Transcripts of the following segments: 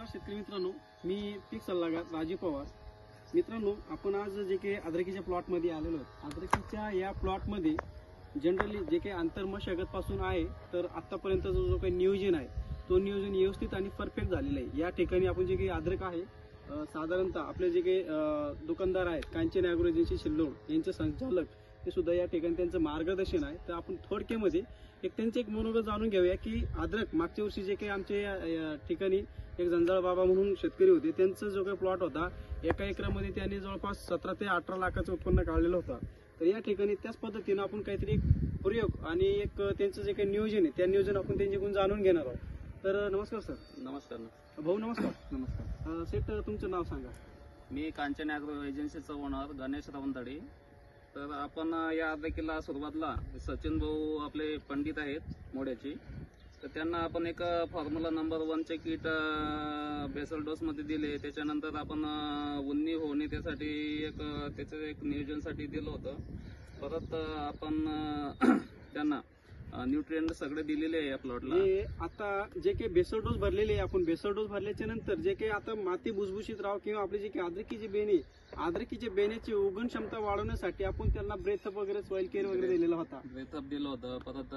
नमस्कार शेतकरी मित्रांनो, मी पीक सल्लागार राजीव पवार. मित्रांनो, आपण आज जे काही अद्रकीच्या प्लॉटमध्ये आलेलो आहोत. अद्रकीच्या या प्लॉटमध्ये जनरली जे काही अंतर मशागत पासून आहे तर आतापर्यंत जो काही नियोजन आहे तो नियोजन व्यवस्थित आणि परफेक्ट झालेलं आहे. या ठिकाणी आपण जे काही अद्रक आहे साधारणतः आपले जे काही दुकानदार आहेत कांचन ॲग्रो एजन्सी शिल्लोड यांचे संचालक ते सुद्धा या ठिकाणी त्यांचं मार्गदर्शन आहे. तर आपण थोडक्यामध्ये त्यांचे एक मनोगत जाणून घेऊया की अद्रक मागच्या वर्षी जे काही आमच्या या ठिकाणी एक जंजाळ बाबा म्हणून शेतकरी होते, त्यांचा जो काही प्लॉट होता एका एकरामध्ये त्यांनी जवळपास 17 ते 18 लाखाचं उत्पन्न काढलेलं होतं. तर या ठिकाणी त्याच पद्धतीनं आपण काहीतरी एक प्रयोग आणि एक त्यांचं जे काही नियोजन आहे त्या नियोजन आपण त्यांच्याकडून जाणून घेणार आहोत. तर नमस्कार सर. नमस्कार भाऊ नमस्कार. नमस्कार. सेठ तुमचं नाव सांगा. मी कांचन ॲग्रो एजन्सीचा ओनर गणेश रावंतडे. तर आपण या अद्रकीला सुरुवातला सचिन भाऊ आपले पंडित आहेत मोड्याचे, तर त्यांना आपण एक फॉर्म्युला नंबर 1चे किट बेसल डोसमध्ये दिले. त्याच्यानंतर आपण उन्नी होणे त्यासाठी त्याचं एक नियोजनसाठी दिलं होतं. परत आपण त्यांना न्यूट्रिएंट सगळे दिलेले आहे या प्लॉटला. आता जे काही बेसल डोस भरलेले आहे आपण, बेसल डोस भरल्याच्या नंतर जे काही आता माती भुसभुशीत राहावं किंवा आपली जे काही अद्रकीची बेने अद्रकीच्या बेण्याची उगवण क्षमता वाढवण्यासाठी आपण त्यांना ब्रेथअप वगैरे सॉइल केअर वगैरे दिलेला होता. ब्रेथअप दिलं होतं. परत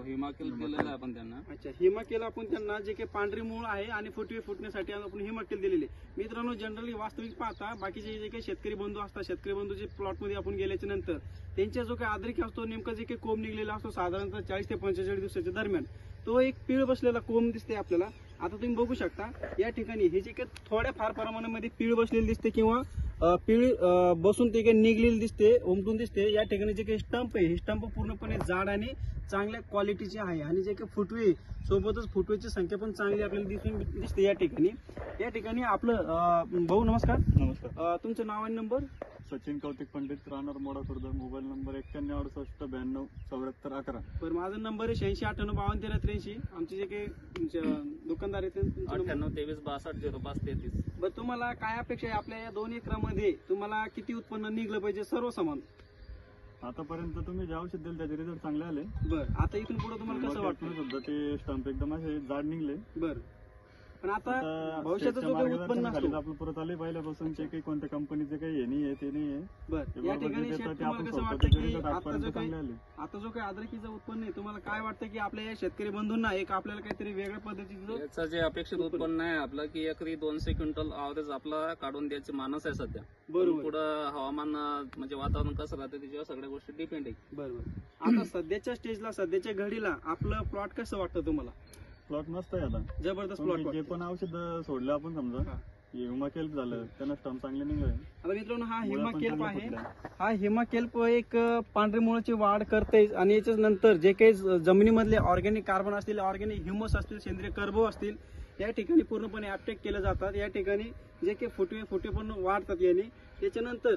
हिमाकेल दिलेलं आहे आपण त्यांना. अच्छा, हिमाकेल आपण त्यांना जे काही पांढरी मूळ आहे आणि फुटवे फुटण्यासाठी आपण हिमाकेल दिलेले. मित्रांनो, जनरली वास्तविक पाहता बाकीचे जे काही शेतकरी बंधू असतात, शेतकरी बंधूचे प्लॉटमध्ये आपण गेल्याच्या नंतर त्यांच्या जो काही अद्रकी असतो नेमका जे काही कोंब निघलेला असतो साधारणतः 40 ते 45 दिवसाच्या दरम्यान तो एक पीळ बसलेला कोंब दिसते आपल्याला. आता तुम्ही बघू शकता या ठिकाणी हे जे काही थोड्या फार प्रमाणामध्ये पीळ बसलेली दिसते किंवा पीळ बसून ते काही निघलेली दिसते, उमटून दिसते. या ठिकाणी जे काही स्टंप आहे हे स्टंप पूर्णपणे जाड आणि चांगल्या क्वालिटीचे आहे आणि जे काही फुटवे सोबतच फुटवेची संख्या पण चांगली आपल्याला दिसते या ठिकाणी. या ठिकाणी आपलं भाऊ नमस्कार. नमस्कार. तुमचं नाव आणि नंबर. सचिन कौतिक पंडित, राहणार मोडा खुर्द. Mobile number 9168927411. बरं, माझा नंबर आहे 8698521383. आमचे जे काही दुकानदार आहेत 9823620533. बरं, तुम्हाला काय अपेक्षा आहे आपल्या या 2 एकरामध्ये तुम्हाला किती उत्पन्न निघलं पाहिजे सर्व समान? आतापर्यंत तुम्ही जे औषध दिले त्याचे रिझल्ट चांगले आले. बरं, आता इथून पुढे तुम्हाला कसं वाटतं? सुद्धा ते स्टंप एकदम असे जाड निघले. बरं, पण आता भविष्याचं जो काही उत्पन्न असतं आपलं परत आले पहिल्यापासून काही कोणत्या कंपनीचे काही हे नाही आहे ते नाही आहे. बरं, या ठिकाणी तुम्हाला कसं वाटतं की आता जो काही अद्रकीचं उत्पन्न आहे तुम्हाला काय वाटतं की आपल्या या शेतकरी बंधूंना एक आपल्याला काहीतरी वेगळ्या पद्धतीचं याचं जे अपेक्षित उत्पन्न आहे आपलं की एकरी 200 क्विंटल ॲव्हरेज आपला काढून द्यायचे मानस आहे सध्या. बरोबर. पुढं हवामान म्हणजे वातावरण कसं राहतं त्याच्यावर सगळ्या गोष्टी डिपेंड आहे. बरोबर. आता सध्याच्या स्टेजला सध्याच्या घडीला आपलं प्लॉट कसं वाटतं तुम्हाला? प्लॉट मस्त आहे. आता जबरदस्त प्लॉट. जे पण औषध सोडलं आपण समजा हिमाकेल्प झालं त्यांना स्टंप चांगले निघाले. आता मित्रांनो, हा हिमाकेल्प आहे. हा हिमाकेल्प एक पांढरी मुळाची वाढ करते आणि याच्या नंतर जे काही जमिनीमधले ऑर्गॅनिक कार्बन असतील, ऑर्गॅनिक ह्युमस असतील, सेंद्रिय कर्बो असतील या ठिकाणी पूर्णपणे अपटेक केले जातात. या ठिकाणी जे काही फुटवे पण वाढतात याने. त्याच्यानंतर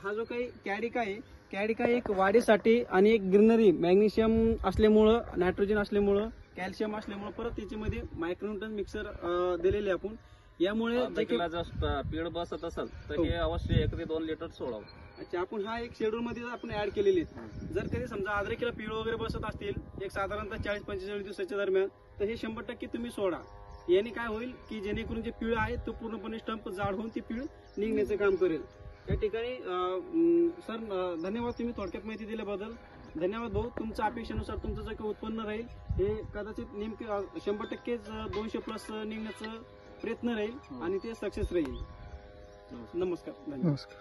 हा जो काही कॅडिका आहे, कॅडिका एक वाढीसाठी आणि एक ग्रीनरी मॅग्नेशियम असल्यामुळं, नायट्रोजन असल्यामुळं, कॅल्शियम असल्यामुळे परत त्याच्यामध्ये मायक्रोन्यूटन मिक्सर दिलेले आपण. यामुळे पीळ बसत असेल तर हे अवश्य एकरी 2 लिटर सोडावं. अच्छा, आपण हा एक शेड्यूल मध्ये आपण ऍड केलेले आहेत. जर कधी समजा अद्रकीला पीळ वगैरे बसत असतील एक साधारणतः 40-45 दिवसाच्या दरम्यान तर हे 100% तुम्ही सोडा. याने काय होईल की जेणेकरून जे पीळ आहे तो पूर्णपणे स्टंप जाड होऊन ती पीळ निघण्याचं काम करेल. या ठिकाणी सर धन्यवाद, तुम्ही थोडक्यात माहिती दिल्याबद्दल धन्यवाद भाऊ. तुमच्या अपेक्षेनुसार तुमचं जे काही उत्पन्न राहील हे कदाचित नेमके 100%च 200+ निघण्याचा प्रयत्न राहील आणि ते सक्सेस राहील. नमस्कार. नमस्कार.